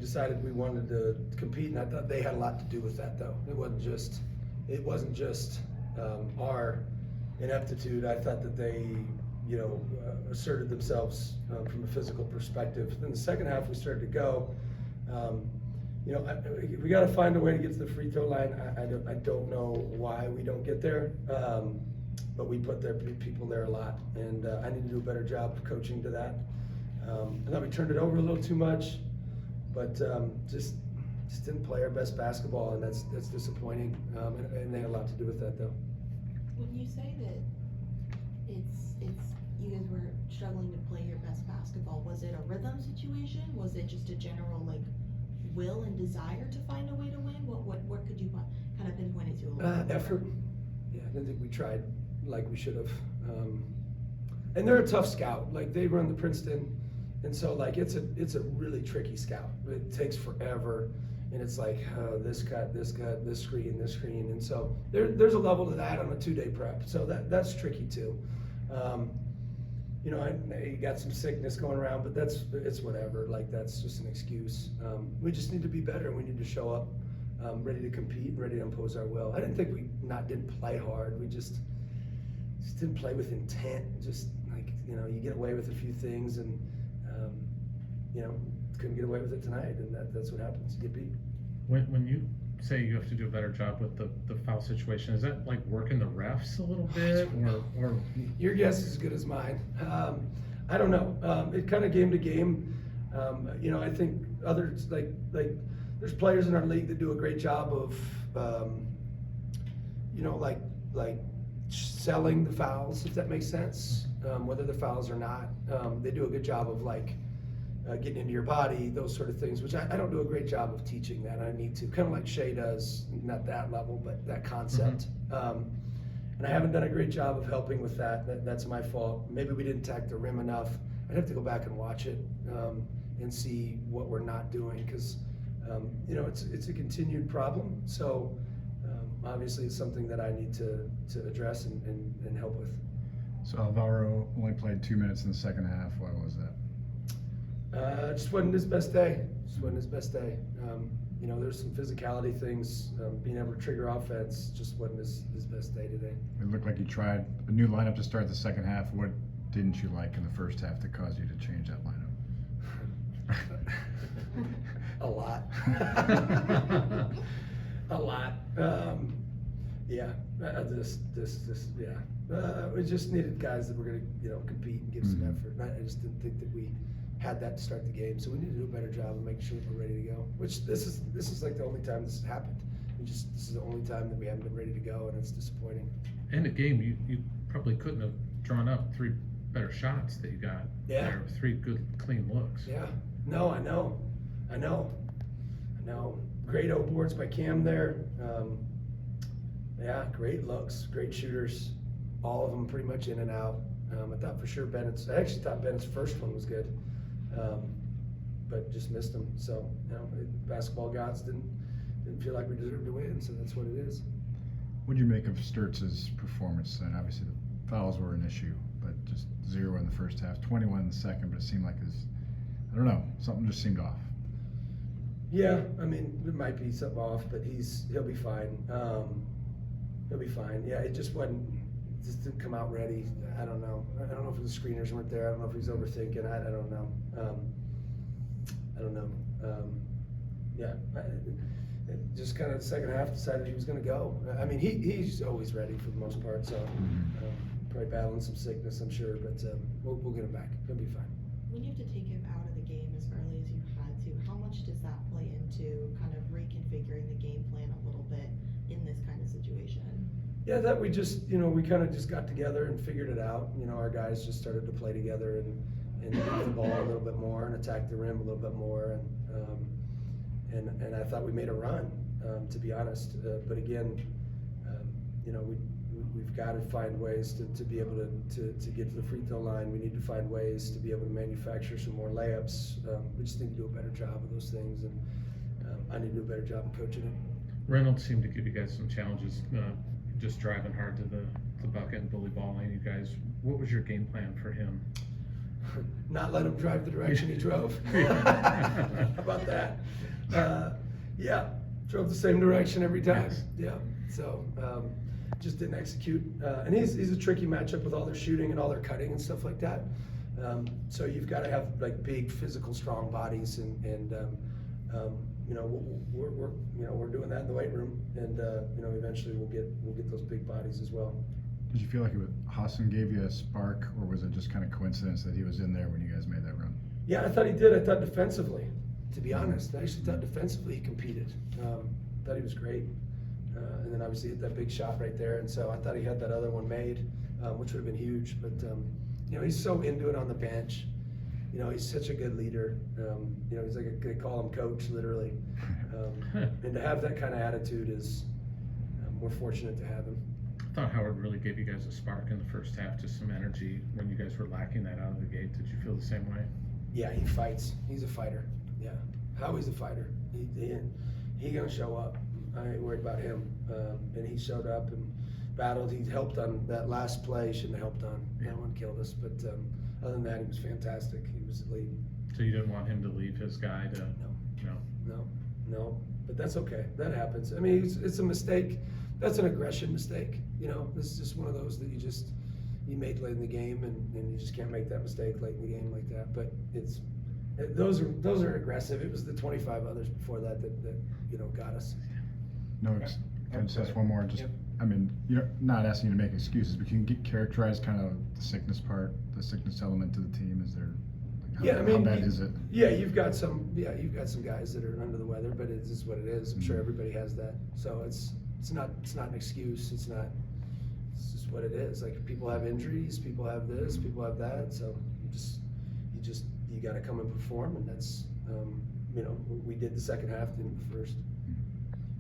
decided we wanted to compete, and I thought they had a lot to do with that, though. It wasn't just our ineptitude. I thought that they, asserted themselves from a physical perspective. In the second half, we started to go. We got to find a way to get to the free throw line. I don't know why we don't get there, but we put their people there a lot, and I need to do a better job of coaching to that. I thought we turned it over a little too much, but just didn't play our best basketball, and that's disappointing. And they had a lot to do with that, though. When you say that it's you guys were struggling to play your best basketball, was it a rhythm situation? Was it just a general will and desire to find a way to win? What could you kind of pinpoint it to a little bit? Effort. Yeah, I didn't think we tried like we should have. And they're a tough scout. They run the Princeton, and so it's a really tricky scout. It takes forever, and it's this cut, this screen, and so there's a level to that on a 2-day prep. So that's tricky too. You got some sickness going around, but it's whatever. That's just an excuse. We just need to be better. We need to show up ready to compete, ready to impose our will. I didn't think we didn't play hard. We just didn't play with intent. Just you get away with a few things, and couldn't get away with it tonight, and that's what happens. You get beat. When you say you have to do a better job with the foul situation, is that working the refs a little bit, or? Your guess is as good as mine. I don't know. It kind of game to game. I think others there's players in our league that do a great job of selling the fouls, if that makes sense. Whether the fouls or not, they do a good job of getting into your body, those sort of things, which I don't do a great job of teaching that. I need to, kind of like Shea does, not that level, but that concept. Mm-hmm. And I haven't done a great job of helping with that. That's my fault. Maybe we didn't attack the rim enough. I'd have to go back and watch it and see what we're not doing, because it's a continued problem. So obviously it's something that I need to address and help with. So Alvaro only played 2 minutes in the second half. Why was that? Just wasn't his best day. There's some physicality things, being able to trigger offense, just wasn't his best day today. It looked like you tried a new lineup to start the second half. What didn't you like in the first half that caused you to change that lineup? A lot. A lot. We just needed guys that were going to, compete and give some effort. I just didn't think that we had that to start the game, so we need to do a better job of making sure that we're ready to go. Which this is the only time this has happened. This is the only time that we haven't been ready to go, and it's disappointing. In the game, you probably couldn't have drawn up 3 better shots that you got. Yeah. There, 3 good, clean looks. Yeah. No, I know. Great O boards by Cam there. Great looks, great shooters. All of them pretty much in and out. I thought for sure I actually thought Bennett's first one was good, but just missed him. So, basketball gods didn't feel like we deserved to win, so that's what it is. What did you make of Sturtz's performance then? Obviously the fouls were an issue, but just 0 in the first half, 21 in the second, but it seemed like I don't know, something just seemed off. Yeah, there might be something off, but he'll be fine. He'll be fine. Yeah, it just didn't come out ready. I don't know. I don't know if the screeners weren't there. I don't know if he's overthinking. I don't know. Just kind of the second half decided he was going to go. He's always ready for the most part, so probably battling some sickness, I'm sure, but we'll get him back. He'll be fine. When you have to take him out of the game as early as you had to, how much does that play into kind of reconfiguring the game plan a little bit in this kind of situation? Yeah, that we just, we kind of just got together and figured it out. Our guys just started to play together and move the ball a little bit more and attack the rim a little bit more. And I thought we made a run, to be honest. But again, we've got to find ways to be able to get to the free throw line. We need to find ways to be able to manufacture some more layups. We just need to do a better job of those things, and I need to do a better job of coaching it. Reynolds seemed to give you guys some challenges, just driving hard to the bucket and bully balling you guys. What was your game plan for him? not let him drive the direction he drove. Yeah. How about that? Yeah, drove the same direction every time. Yes. Yeah, so just didn't execute. And he's a tricky matchup with all their shooting and all their cutting and stuff like that. So you've got to have like big, physical, strong bodies, and you know, we're doing that in the weight room, and you know, eventually we'll get those big bodies as well. Did you feel like Hassan gave you a spark, or was it just kind of coincidence that he was in there when you guys made that run? Yeah, I thought he did. I thought defensively, to be honest, I actually thought defensively he competed. Thought he was great, and then obviously hit that big shot right there, and so I thought he had that other one made, which would have been huge. But you know, he's so into it on the bench. You know, he's such a good leader. You know, he's like they call him coach, literally. And to have that kind of attitude is, we're fortunate to have him. I thought Howard really gave you guys a spark in the first half, just some energy when you guys were lacking that out of the gate. Did you feel the same way? Yeah, he fights. He's a fighter. Yeah, Howie's a fighter. He gonna show up. I ain't worried about him. And he showed up and battled. He helped on that last play. He shouldn't have helped on. That one killed us. But other than that, he was fantastic. He was the lead. So you didn't want him to leave his guy to? No. But that's okay. That happens. I mean, it's a mistake. That's an aggression mistake. You know, this is just one of those that you made late in the game, and you just can't make that mistake late in the game like that. But those are aggressive. It was the 25 others before that you know, got us. No, can I just ask one more? Just, I mean, you're not asking you to make excuses, but can you characterize kind of the sickness part, the sickness element to the team? Is there, like, how bad is it? Yeah, you've got some guys that are under the weather, but it's just what it is. I'm sure everybody has that. So it's not an excuse. It's just what it is. Like, people have injuries, people have this, people have that. So you got to come and perform, and that's you know, we did the second half, didn't the first.